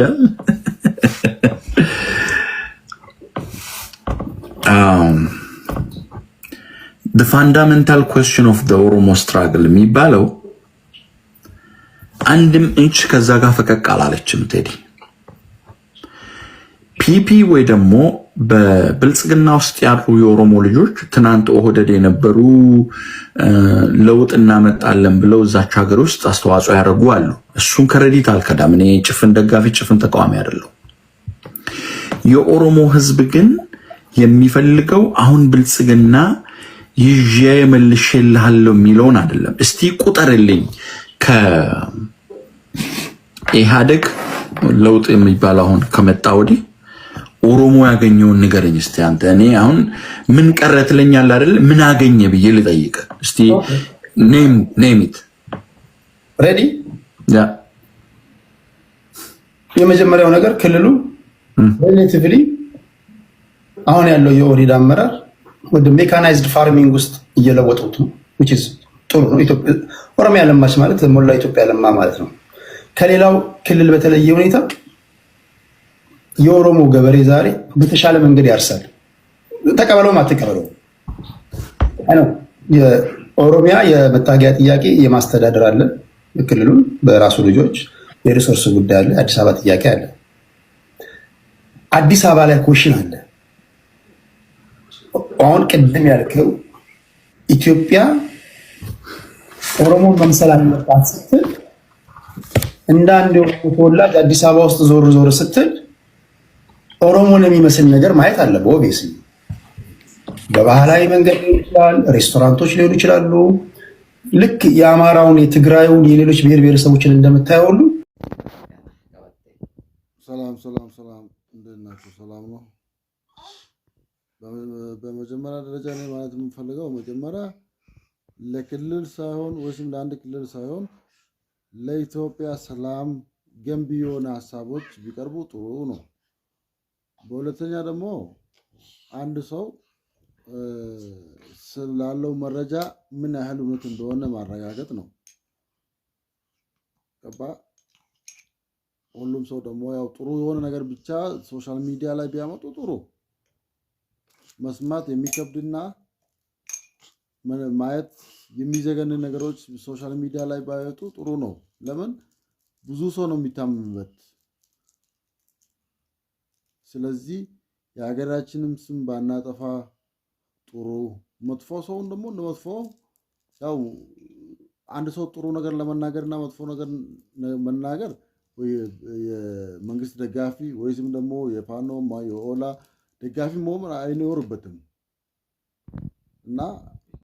the fundamental question of the Oromo struggle የሚባለው አንድም ኢንች ከዛ ጋር ፈቀቅ አላለችም። ቴዲ ፒፒ ወይ ደግሞ በብልጽግና ውስጥ ያሉ የኦሮሞ ልጆች ትናንት ኦህዴድ የነበሩ ለውጥ እናመጣለን ብለው እዛች ሀገር ውስጥ አስተዋጽኦ ያደርጉ አሉ። እሱን ከረዲት አልከዳም። እኔ ጭፍን ደጋፊ ጭፍን ተቃዋሚ አይደለም። የኦሮሞ ህዝብ ግን የሚፈልገው አሁን ብልጽግና ይዤ መልሼልሃለሁ የሚለውን አይደለም። እስቲ ቁጠርልኝ ከኢህአዴግ ለውጥ የሚባል አሁን ከመጣ ወዲህ ኦሮሞ ያገኘውን ንገረኝ እስቲ አንተ። እኔ አሁን ምን ቀረ ትለኛለህ አይደል? ምን አገኘ ብዬ ልጠይቅ እስቲ። ኔም ኢት ሬዲ። የመጀመሪያው ነገር ክልሉ ሪሌቲቭሊ አሁን ያለው የኦህዴድ አመራር ወደ ሜካናይዝድ ፋርሚንግ ውስጥ እየለወጡት ነው። which is ጥሩ ነው። ኦሮሚያ ለማች ማለት ሞላ ኢትዮጵያ ለማ ማለት ነው። ከሌላው ክልል በተለየ ሁኔታ የኦሮሞ ገበሬ ዛሬ በተሻለ መንገድ ያርሳል። ተቀበለው ማትቀበለው አይደል? የኦሮሚያ የመታገያ ጥያቄ የማስተዳደር አለ፣ ክልሉን በራሱ ልጆች የሪሶርስ ጉዳይ አለ፣ አዲስ አበባ ጥያቄ አለ። አዲስ አበባ ላይ ኮሽን አለ። አሁን ቅድም ያልከው ኢትዮጵያ ኦሮሞን መምሰል አለባት ስትል እንደ አንድ ተወላጅ አዲስ አበባ ውስጥ ዞር ዞር ስትል ኦሮሞን የሚመስል ነገር ማየት አለበት። ኦብቪየስሊ በባህላዊ መንገድ ሊሆን ይችላል፣ ሬስቶራንቶች ሊሆኑ ይችላሉ። ልክ የአማራውን፣ የትግራዩን፣ የሌሎች ብሔር ብሔረሰቦችን እንደምታየው ሁሉ ሰላም ሰላም ሰላም፣ እንዴት ናችሁ? ሰላም ነው። በመጀመሪያ ደረጃ እኔ ማለት የምፈልገው መጀመሪያ ለክልል ሳይሆን ወይም ለአንድ ክልል ሳይሆን ለኢትዮጵያ ሰላም ገንቢ የሆነ ሀሳቦች ቢቀርቡ ጥሩ ነው። በሁለተኛ ደግሞ አንድ ሰው ስላለው መረጃ ምን ያህል እውነት እንደሆነ ማረጋገጥ ነው። ገባ? ሁሉም ሰው ደግሞ ያው ጥሩ የሆነ ነገር ብቻ ሶሻል ሚዲያ ላይ ቢያመጡ ጥሩ፣ መስማት የሚከብድና ማየት የሚዘገን ነገሮች ሶሻል ሚዲያ ላይ ባይወጡ ጥሩ ነው። ለምን ብዙ ሰው ነው የሚታመምበት። ስለዚህ የሀገራችንም ስም ባናጠፋ ጥሩ። መጥፎ ሰውን ደግሞ እንደመጥፎ ያው አንድ ሰው ጥሩ ነገር ለመናገርና መጥፎ ነገር መናገር የመንግስት ደጋፊ ወይም ደግሞ የፋኖ የኦላ ደጋፊ መሆን አይኖርበትም እና